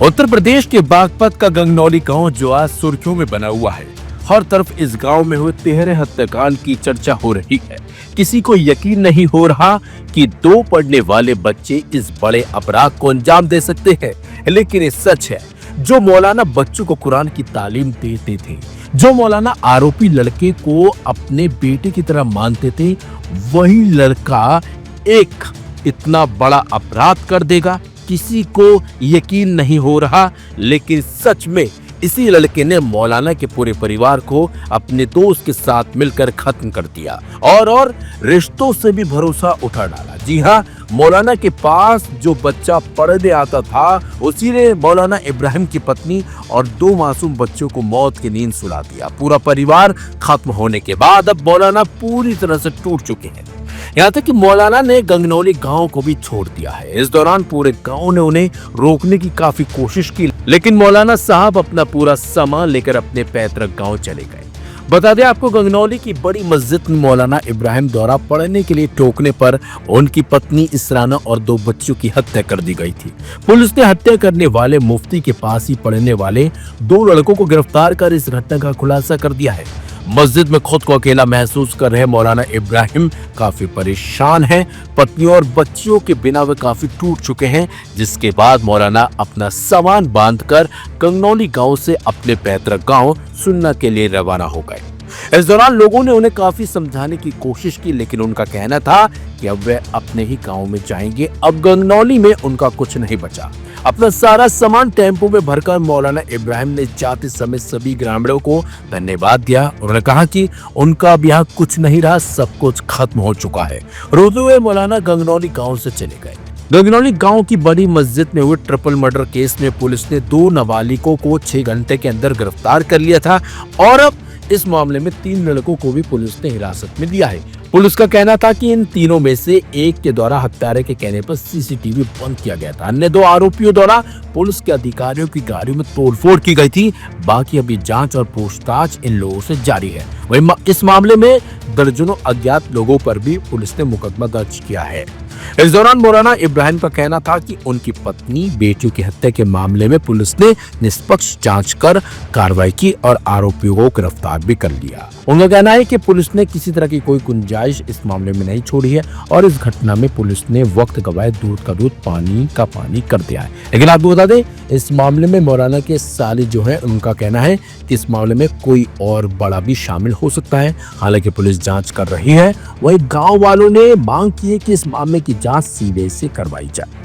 उत्तर प्रदेश के बागपत का गंगनौली गांव जो आज सुर्खियों में बना हुआ है। हर तरफ इस गांव में हुए 13 हत्याकांड की चर्चा हो रही है। किसी को यकीन नहीं हो रहा कि 2 पढ़ने वाले बच्चे इस बड़े अपराध को अंजाम दे सकते हैं, लेकिन ये सच है। जो मौलाना बच्चों को कुरान की तालीम देते थे, जो मौलाना आरोपी लड़के को अपने बेटे की तरह मानते थे, वही लड़का एक इतना बड़ा अपराध कर देगा, किसी को यकीन नहीं हो रहा। लेकिन सच में इसी लड़के ने मौलाना के पूरे परिवार को अपने दोस्त के साथ मिलकर खत्म कर दिया और रिश्तों से भी भरोसा उठा डाला। जी हाँ, मौलाना के पास जो बच्चा पढ़ने आता था, उसी ने मौलाना इब्राहिम की पत्नी और 2 मासूम बच्चों को मौत की नींद सुला दिया। पूरा परिवार खत्म होने के बाद अब मौलाना पूरी तरह से टूट चुके हैं। यहाँ तक कि मौलाना ने गंगनौली गांव को भी छोड़ दिया है। इस दौरान पूरे गांव ने उन्हें रोकने की काफी कोशिश की, लेकिन मौलाना साहब अपना पूरा सामान लेकर अपने पैतृक गांव चले गए। बता दें आपको, गंगनौली की बड़ी मस्जिद में मौलाना इब्राहिम द्वारा पढ़ने के लिए टोकने पर उनकी पत्नी इसराना और 2 बच्चों की हत्या कर दी गई थी। पुलिस ने हत्या करने वाले मुफ्ती के पास ही पढ़ने वाले 2 लड़कों को गिरफ्तार कर इस घटना का खुलासा कर दिया है। मस्जिद में खुद को अकेला महसूस कर रहे मौलाना इब्राहिम काफी परेशान हैं। पत्नी और बच्चियों के बिना वे काफी टूट चुके हैं, जिसके बाद मौलाना अपना सामान बांधकर गंगनौली गांव से अपने पैतृक गांव सुन्ना के लिए रवाना हो गए। इस दौरान लोगों ने उन्हें काफी समझाने की कोशिश की, लेकिन उनका कहना था कि अब वे अपने ही गांव में जाएंगे। अब गंगनौली में उनका कुछ नहीं बचा। अपना सारा सामान टेम्पो में भरकर मौलाना इब्राहिम ने जाते समय सभी ग्रामीणों को धन्यवाद दिया। उन्होंने कहा कि उनका अब यहाँ कुछ नहीं रहा, सब कुछ खत्म हो चुका है। रोते हुए मौलाना गंगनौली गांव से चले गए। गंगनौली गांव की बड़ी मस्जिद में हुए ट्रिपल मर्डर केस में पुलिस ने 2 नाबालिगों को 6 घंटे के अंदर गिरफ्तार कर लिया था और अब इस मामले में 3 लड़कों को भी पुलिस ने हिरासत में लिया है। पुलिस का कहना था कि इन तीनों में से एक के द्वारा हत्यारे के कहने पर सीसीटीवी बंद किया गया था। अन्य 2 आरोपियों द्वारा पुलिस के अधिकारियों की गाड़ियों में तोड़फोड़ की गई थी। बाकी अभी जांच और पूछताछ इन लोगों से जारी है। वहीं इस मामले में दर्जनों अज्ञात लोगों पर भी पुलिस ने मुकदमा दर्ज किया है। इस दौरान मौलाना इब्राहिम का कहना था कि उनकी पत्नी बेटियों की हत्या के मामले में पुलिस ने निष्पक्ष जांच कर कार्रवाई की और आरोपियों को गिरफ्तार भी कर लिया। उनका कहना है कि पुलिस ने किसी तरह की कोई गुंजाइश इस मामले में नहीं छोड़ी है और इस घटना में पुलिस ने वक्त गवाए दूध का दूध पानी का पानी कर दिया है। लेकिन आपको बता दें, इस मामले में मौलाना के साली जो है, उनका कहना है कि इस मामले में कोई और बड़ा भी शामिल हो सकता है। हालांकि पुलिस जांच कर रही है। वहीं गांव वालों ने मांग की है कि इस मामले की जांच सीबीआई से करवाई जाए।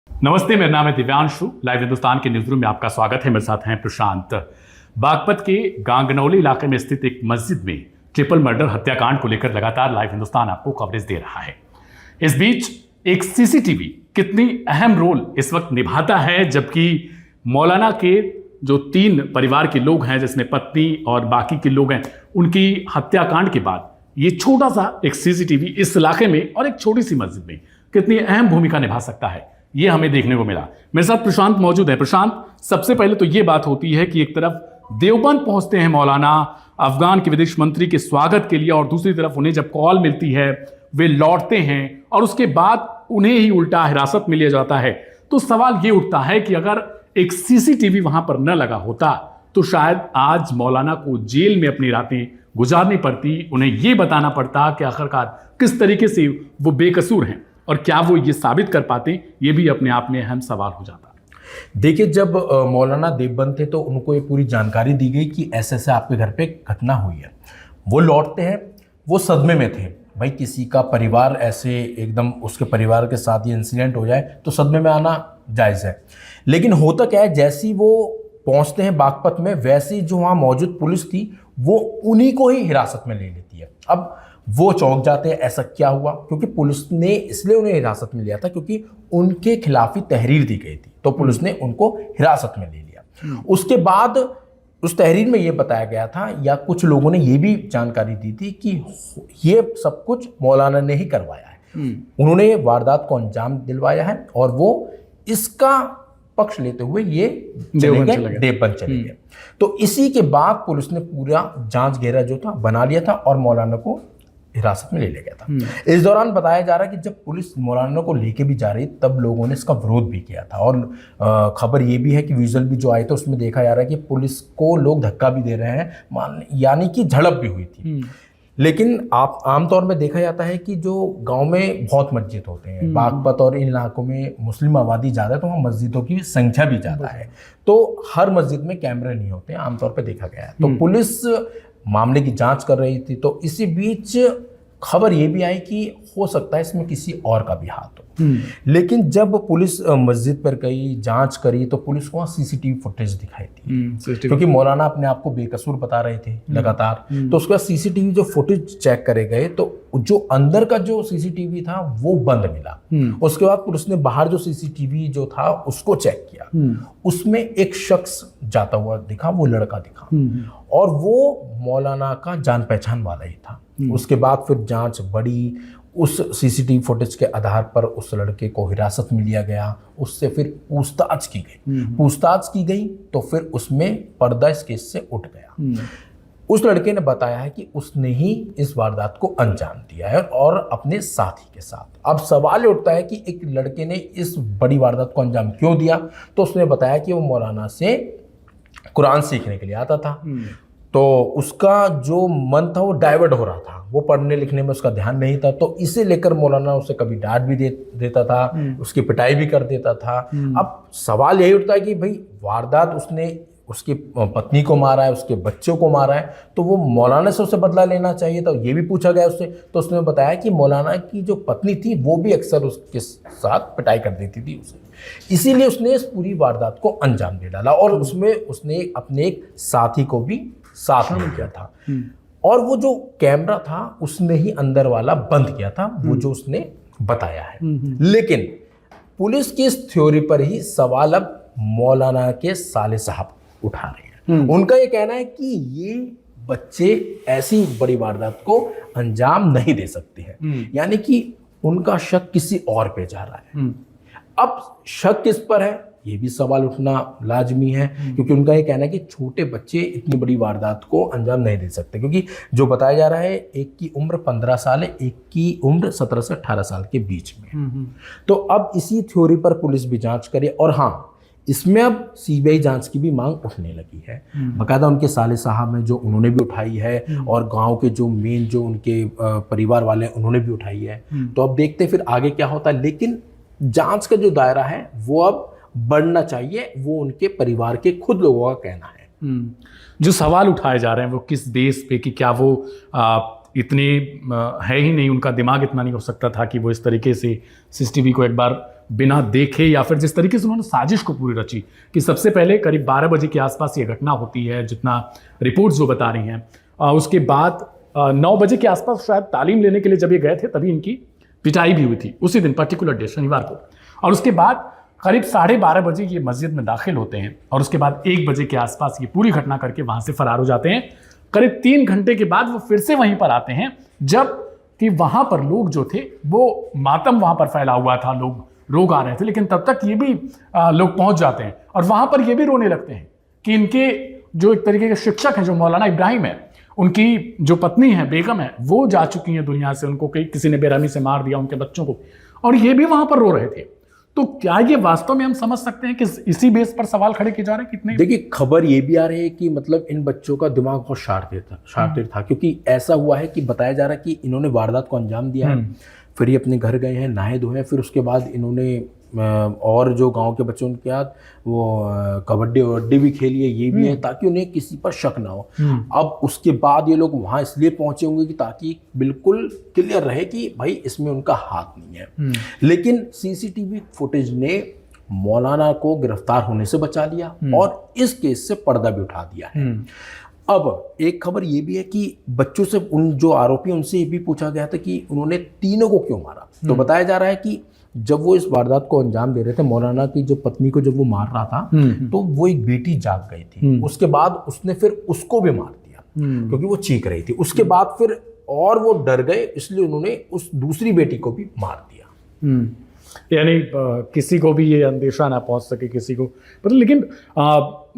नमस्ते, मेरा नाम है दिव्यांशु। लाइव हिंदुस्तान के न्यूज़ रूम में आपका स्वागत है। मेरे साथ हैं प्रशांत। बागपत के गांगनौली इलाके में स्थित एक मस्जिद में ट्रिपल मर्डर हत्याकांड को लेकर लगातार लाइव हिंदुस्तान आपको कवरेज दे रहा है। इस बीच एक सीसीटीवी कितनी अहम रोल इस वक्त निभाता है, जबकि मौलाना के जो 3 परिवार के लोग हैं, जिसमें पत्नी और बाकी के लोग हैं, उनकी हत्याकांड के बाद ये छोटा सा एक सीसीटीवी इस इलाके में और एक छोटी सी मस्जिद में कितनी अहम भूमिका निभा सकता है, ये हमें देखने को मिला। मेरे साथ प्रशांत मौजूद है। प्रशांत, सबसे पहले तो ये बात होती है कि एक तरफ देवबंद पहुंचते हैं मौलाना अफगान के विदेश मंत्री के स्वागत के लिए, और दूसरी तरफ उन्हें जब कॉल मिलती है वे लौटते हैं और उसके बाद उन्हें ही उल्टा हिरासत में लिया जाता है। तो सवाल ये उठता है कि अगर एक सीसीटीवी वहां पर न लगा होता तो शायद आज मौलाना को जेल में अपनी रातें गुजारनी पड़ती, उन्हें यह बताना पड़ता कि आखिरकार किस तरीके से वो बेकसूर हैं, और क्या वो ये साबित कर पाते, ये भी अपने आप में अहम सवाल हो जाता। देखिए, जब मौलाना देवबंद थे तो उनको ये पूरी जानकारी दी गई कि ऐसे ऐसे आपके घर पे घटना हुई है। वो लौटते हैं, वो सदमे में थे। भाई, किसी का परिवार ऐसे एकदम उसके परिवार के साथ ये इंसिडेंट हो जाए तो सदमे में आना जायज़ है। लेकिन होता क्या है, जैसी वो पहुंचते हैं बागपत में, वैसी जो वहाँ मौजूद पुलिस थी वो उन्हीं को ही हिरासत में ले लेती है। अब वो चौंक जाते हैं, ऐसा क्या हुआ, क्योंकि पुलिस ने इसलिए उन्हें हिरासत में लिया था क्योंकि उनके खिलाफ ही तहरीर दी गई थी, तो पुलिस ने उनको हिरासत में ले लिया। उसके बाद उस तहरीर में ये बताया गया था, या कुछ लोगों ने ये भी जानकारी दी थी कि ये सब कुछ मौलाना ने ही करवाया है। उन्होंने ये वारदात को अंजाम दिलवाया है और वो इसका पक्ष लेते हुए ये देवबंद चले गए। तो इसी के बाद पुलिस ने पूरा जांच घेरा जो था बना लिया था और मौलाना को हिरासत में ले लिया गया था। इस दौरान बताया जा रहा है कि जब पुलिस मौलाना को लेके भी जा रही तब लोगों ने इसका विरोध भी किया था। और खबर ये भी है कि विजुअल भी जो आए थे उसमें देखा जा रहा है कि पुलिस को लोग धक्का भी दे रहे हैं, यानी कि झड़प भी हुई थी। लेकिन आप आमतौर में देखा जाता है कि जो गांव में बहुत मस्जिद होते हैं, बागपत और इन इलाकों में मुस्लिम आबादी ज़्यादा है तो वहाँ मस्जिदों की संख्या भी ज़्यादा है, तो हर मस्जिद में कैमरे नहीं होते हैं, आमतौर पर देखा गया है। तो पुलिस मामले की जांच कर रही थी, तो इसी बीच खबर ये भी आई कि हो सकता है इसमें किसी और का भी हाथ हो। लेकिन जब पुलिस मस्जिद पर गई, जांच करी, तो पुलिस को वहाँ सीसीटीवी फुटेज दिखाई थी, क्योंकि मौलाना अपने आप को बेकसूर बता रहे थे लगातार। तो उसके बाद सीसीटीवी जो फुटेज चेक करे गए तो जो अंदर का जो सीसीटीवी था वो बंद मिला। उसके बाद पुलिस ने बाहर जो सीसीटीवी जो था उसको चेक किया, उसमें एक शख्स जाता हुआ दिखा, वो लड़का दिखा और वो मौलाना का जान पहचान वाला ही था। उसके बाद फिर जांच बढ़ी, उस सीसीटीवी फुटेज के आधार पर उस लड़के को हिरासत में लिया गया, उससे फिर पूछताछ की गई तो फिर उसमें पर्दा इस केस से उठ गया। उस लड़के ने बताया है कि उसने ही इस वारदात को अंजाम दिया है और अपने साथी के साथ। अब सवाल उठता है कि एक लड़के ने इस बड़ी वारदात को अंजाम क्यों दिया, तो उसने बताया कि वो मौलाना से कुरान सीखने के लिए आता था, तो उसका जो मन था वो डाइवर्ट हो रहा था, वो पढ़ने लिखने में उसका ध्यान नहीं था, तो इसे लेकर मौलाना उसे कभी डांट भी देता था, उसकी पिटाई भी कर देता था। अब सवाल यही उठता है कि भाई वारदात उसने उसकी पत्नी को मारा है, उसके बच्चों को मारा है, तो वो मौलाना से उसे बदला लेना चाहिए था। ये भी पूछा गया उससे, तो उसने बताया कि मौलाना की जो पत्नी थी वो भी अक्सर उसके साथ पिटाई कर देती थी उसे, इसीलिए उसने इस पूरी वारदात को अंजाम दे डाला और उसमें उसने अपने एक साथी को भी साथ में किया था। और वो जो कैमरा था उसने ही अंदर वाला बंद किया था, वो जो उसने बताया है। लेकिन पुलिस की इस थ्योरी पर ही सवाल अब मौलाना के साले साहब उठा रहे हैं। उनका ये कहना है कि ये बच्चे ऐसी बड़ी वारदात को अंजाम नहीं दे सकते हैं, यानी कि उनका शक किसी और पे जा रहा है। अब शक किस पर है ये भी सवाल उठना लाजमी है, क्योंकि उनका ये कहना है कि छोटे बच्चे इतनी बड़ी वारदात को अंजाम नहीं दे सकते, क्योंकि जो बताया जा रहा है एक की उम्र 15 साल है, एक की उम्र 17 से 18 साल के बीच में। तो अब इसी थ्योरी पर पुलिस भी जांच करे और हाँ, इसमें अब सीबीआई जांच की भी मांग उठने लगी है। बाकायदा उनके साले साहब हैं जो उन्होंने भी उठाई है और गांव के जो मेन जो उनके परिवार वाले हैं उन्होंने भी उठाई है। तो अब देखते फिर आगे क्या होता है, लेकिन जांच का जो दायरा है वो अब बढ़ना चाहिए, वो उनके परिवार के खुद लोगों का कहना है। जो सवाल उठाए जा रहे हैं वो किस देश पे कि क्या वो इतने है ही नहीं, उनका दिमाग इतना नहीं हो सकता था कि वो इस तरीके से सीसीटीवी को एक बार बिना देखे, या फिर जिस तरीके से उन्होंने साजिश को पूरी रची कि सबसे पहले करीब 12 बजे के आसपास ये घटना होती है, जितना रिपोर्ट्स जो बता रही हैं। उसके बाद 9 बजे के आसपास शायद तालीम लेने के लिए जब ये गए थे तभी इनकी पिटाई भी हुई थी उसी दिन पर्टिकुलर डे शनिवार को। और उसके बाद करीब 12:30 बजे ये मस्जिद में दाखिल होते हैं और उसके बाद 1 बजे के आसपास ये पूरी घटना करके वहां से फरार हो जाते हैं। करीब 3 घंटे के बाद वो फिर से वहीं पर आते हैं, जब कि वहां पर लोग जो थे वो मातम वहां पर फैला हुआ था, लोग आ रहे थे, लेकिन तब तक ये भी लोग पहुंच जाते हैं और वहां पर ये भी रोने लगते हैं कि इनके जो एक तरीके के शिक्षक हैं जो मौलाना इब्राहिम है, उनकी जो पत्नी है बेगम है, वो जा चुकी हैं दुनिया से, उनको किसी ने बेरहमी से मार दिया उनके बच्चों को, और ये भी वहां पर रो रहे थे। तो क्या ये वास्तव में हम समझ सकते हैं कि इसी बेस पर सवाल खड़े किए जा रहे हैं कितने? देखिए, खबर ये भी आ रही है कि मतलब इन बच्चों का दिमाग बहुत शातिर था, क्योंकि ऐसा हुआ है कि बताया जा रहा है कि इन्होंने वारदात को अंजाम दिया है, फिर ये अपने घर गए हैं, नहाए धोए, फिर उसके बाद इन्होंने और जो गांव के बच्चों के साथ वो कबड्डी वड्डी भी खेली है, ये भी है ताकि उन्हें किसी पर शक ना हो। अब उसके बाद ये लोग वहां इसलिए पहुंचे होंगे कि ताकि बिल्कुल क्लियर रहे कि भाई इसमें उनका हाथ नहीं है। लेकिन सीसीटीवी फुटेज ने मौलाना को गिरफ्तार होने से बचा लिया और इस केस से पर्दा भी उठा दिया है। अब एक खबर ये भी है कि बच्चों से, उन जो आरोपी उनसे ये भी पूछा गया था कि उन्होंने तीनों को क्यों मारा। तो बताया जा रहा है कि जब वो इस वारदात को अंजाम दे रहे थे, मौलाना की जो पत्नी को जब वो मार रहा था, तो वो एक बेटी जाग गई थी। उसके बाद उसने फिर उसको भी मार दिया क्योंकि वो चीख रही थी। उसके बाद फिर और वो डर गए, इसलिए उन्होंने उस दूसरी बेटी को भी मार दिया। यानी किसी को भी ये अंदेशा ना पहुंच सके किसी को, मतलब लेकिन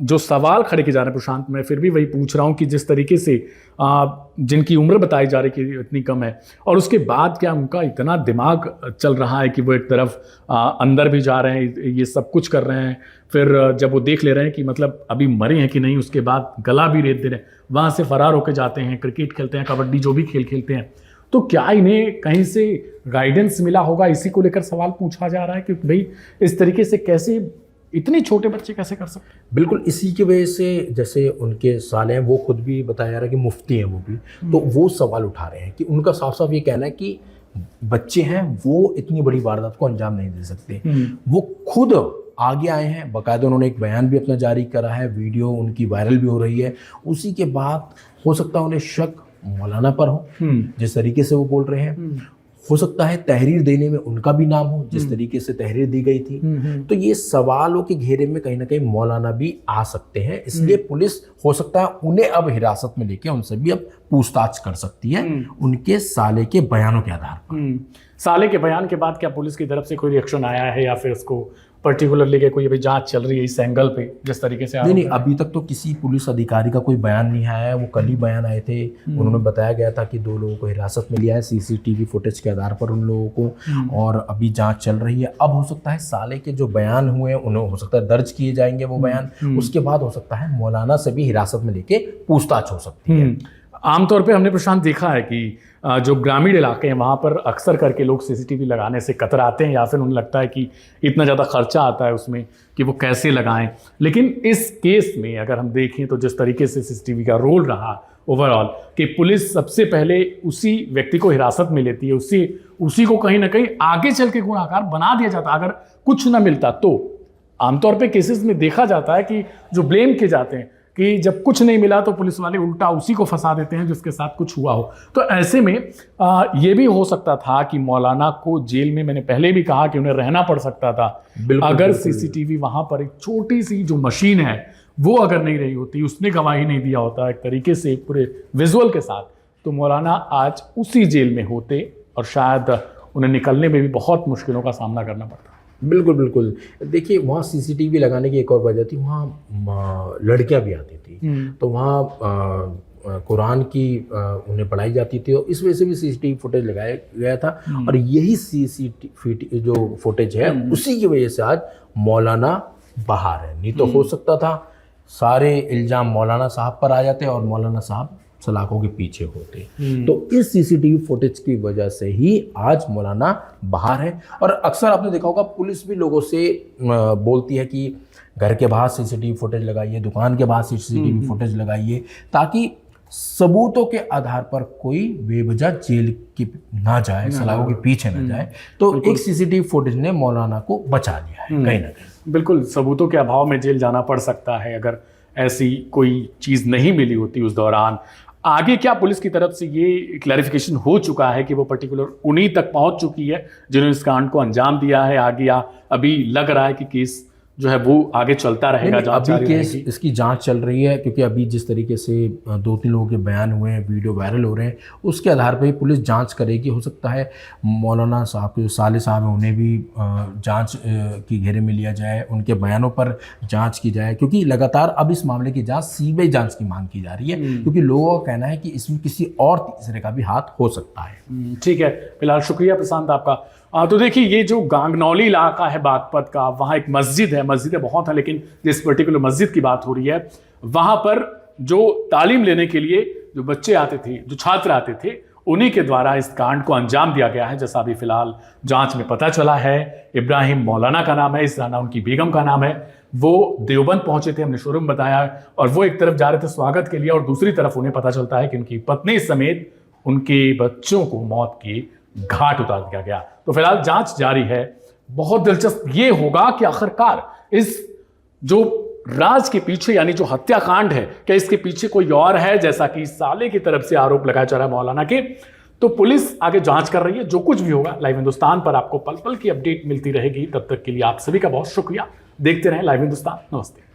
जो सवाल खड़े किए जा रहे हैं प्रशांत, मैं फिर भी वही पूछ रहा हूँ कि जिस तरीके से जिनकी उम्र बताई जा रही कि इतनी कम है, और उसके बाद क्या उनका इतना दिमाग चल रहा है कि वो एक तरफ अंदर भी जा रहे हैं, ये सब कुछ कर रहे हैं, फिर जब वो देख ले रहे हैं कि मतलब अभी मरे हैं कि नहीं, उसके बाद गला भी रेत दे रहे हैं, वहाँ से फरार होकर जाते हैं, क्रिकेट खेलते हैं, कबड्डी जो भी खेल खेलते हैं। तो क्या इन्हें कहीं से गाइडेंस मिला होगा? इसी को लेकर सवाल पूछा जा रहा है कि भाई इस तरीके से कैसे इतने छोटे बच्चे कैसे कर सकते हैं? बिल्कुल इसी की वजह से, जैसे उनके साले हैं, वो खुद भी बताया जा रहा है कि मुफ्ती हैं वो भी, तो वो सवाल उठा रहे हैं कि उनका साफ साफ ये कहना है कि बच्चे हैं, वो इतनी बड़ी वारदात को अंजाम नहीं दे सकते। वो खुद आगे आए हैं, बाकायदा उन्होंने एक बयान भी अपना जारी करा है, वीडियो उनकी वायरल भी हो रही है। उसी के बाद हो सकता है उन्हें शक मौलाना पर हो, जिस तरीके से वो बोल रहे हैं। हो सकता है तहरीर देने में उनका भी नाम हो, जिस तरीके से तहरीर दी गई थी। तो ये सवालों के घेरे में कहीं ना कहीं मौलाना भी आ सकते हैं, इसलिए पुलिस हो सकता है उन्हें अब हिरासत में लेके उनसे भी अब पूछताछ कर सकती है उनके साले के बयानों के आधार पर। साले के बयान के बाद क्या पुलिस की तरफ से कोई रिएक्शन आया है, या फिर उसको पर्टिकुलरली के कोई अभी जांच चल रही है इस एंगल पे जिस तरीके से? नहीं, अभी तक तो किसी पुलिस अधिकारी का कोई बयान नहीं आया है। वो कल ही बयान आए थे, उन्होंने बताया गया था कि 2 लोगों को हिरासत में लिया है सीसीटीवी फुटेज के आधार पर उन लोगों को, और अभी जांच चल रही है। अब हो सकता है साले के जो बयान हुए हैं उन्हें हो सकता है दर्ज किए जाएंगे वो बयान, उसके बाद हो सकता है मौलाना से भी हिरासत में लेके पूछताछ हो सकती है। आमतौर पे हमने प्रशांत देखा है कि जो ग्रामीण इलाके हैं वहाँ पर अक्सर करके लोग सीसीटीवी लगाने से कतराते हैं, या फिर उन्हें लगता है कि इतना ज़्यादा खर्चा आता है उसमें कि वो कैसे लगाएं। लेकिन इस केस में अगर हम देखें तो जिस तरीके से सीसीटीवी का रोल रहा ओवरऑल, कि पुलिस सबसे पहले उसी व्यक्ति को हिरासत में लेती है, उसी को कहीं ना कहीं आगे चल के गुनाहगार बना दिया जाता। अगर कुछ ना मिलता तो आमतौर पर केसेस में देखा जाता है कि जो ब्लेम किए जाते हैं कि जब कुछ नहीं मिला तो पुलिस वाले उल्टा उसी को फंसा देते हैं जिसके साथ कुछ हुआ हो। तो ऐसे में ये भी हो सकता था कि मौलाना को जेल में, मैंने पहले भी कहा कि उन्हें रहना पड़ सकता था अगर सीसीटीवी वहां पर एक छोटी सी जो मशीन है वो अगर नहीं रही होती, उसने गवाही नहीं दिया होता एक तरीके से पूरे विजुअल के साथ, तो मौलाना आज उसी जेल में होते और शायद उन्हें निकलने में भी बहुत मुश्किलों का सामना करना पड़ता। बिल्कुल बिल्कुल। देखिए वहाँ सीसीटीवी लगाने की एक और वजह थी, वहाँ लड़कियाँ भी आती थी, तो वहाँ कुरान की उन्हें पढ़ाई जाती थी, और इस वजह से भी सीसीटीवी फुटेज लगाया गया था। और यही सीसीटीवी जो फुटेज है उसी की वजह से आज मौलाना बाहर है। नहीं तो हो सकता था सारे इल्ज़ाम मौलाना साहब पर आ जाते और मौलाना साहब सलाखों के पीछे होते। तो इस सीसीटीवी फुटेज की वजह से ही आज मौलाना बाहर है। और अक्सर आपने देखा होगा पुलिस भी लोगों से बोलती है कि घर के बाहर सीसीटीवी फुटेज लगाइए, दुकान के बाहर सीसीटीवी फुटेज लगाइए, ताकि सबूतों के आधार पर कोई बेवजह जेल की ना जाए, सलाखों के पीछे ना जाए। तो एक सीसीटीवी फुटेज ने मौलाना को बचा लिया है कहीं ना कहीं। बिल्कुल, सबूतों के अभाव में जेल जाना पड़ सकता है अगर ऐसी कोई चीज़ नहीं मिली होती उस दौरान। आगे क्या पुलिस की तरफ से ये क्लैरिफिकेशन हो चुका है कि वो पर्टिकुलर उन्हीं तक पहुंच चुकी है जिन्होंने इस कांड को अंजाम दिया है? आगे या अभी लग रहा है कि केस जो है वो आगे चलता रहेगा? अभी केस इसकी जांच चल रही है, क्योंकि अभी जिस तरीके से 2-3 लोगों के बयान हुए हैं, वीडियो वायरल हो रहे हैं, उसके आधार पर ही पुलिस जांच करेगी। हो सकता है मौलाना साहब के जो साले साहब हैं उन्हें भी जांच की घेरे में लिया जाए, उनके बयानों पर जांच की जाए, क्योंकि लगातार अब इस मामले की जांच सीबीआई जांच की मांग की जा रही है, क्योंकि लोगों का कहना है कि इसमें किसी और तीसरे का भी हाथ हो सकता है। ठीक है, फिलहाल शुक्रिया प्रशांत आपका। तो देखिए ये जो गांगनौली इलाका है बागपत का, वहाँ एक मस्जिद है, मस्जिदें बहुत हैं, लेकिन जिस पर्टिकुलर मस्जिद की बात हो रही है वहाँ पर जो तालीम लेने के लिए जो बच्चे आते थे, जो छात्र आते थे, उन्हीं के द्वारा इस कांड को अंजाम दिया गया है। जैसा अभी फिलहाल जांच में पता चला है, इब्राहिम मौलाना का नाम है, इस राना उनकी बेगम का नाम है। वो देवबंद पहुंचे थे, हमने शुरू में बताया, और वो एक तरफ जा रहे थे स्वागत के लिए, और दूसरी तरफ उन्हें पता चलता है कि उनकी पत्नी समेत उनके बच्चों को मौत के घाट उतार दिया गया। तो फिलहाल जांच जारी है। बहुत दिलचस्प ये होगा कि आखिरकार इस जो राज के पीछे, यानी जो हत्याकांड है, क्या इसके पीछे कोई और है, जैसा कि साले की तरफ से आरोप लगाया जा रहा है मौलाना के? तो पुलिस आगे जांच कर रही है। जो कुछ भी होगा लाइव हिंदुस्तान पर आपको पल पल की अपडेट मिलती रहेगी। तब तक के लिए आप सभी का बहुत शुक्रिया। देखते रहें लाइव हिंदुस्तान। नमस्ते।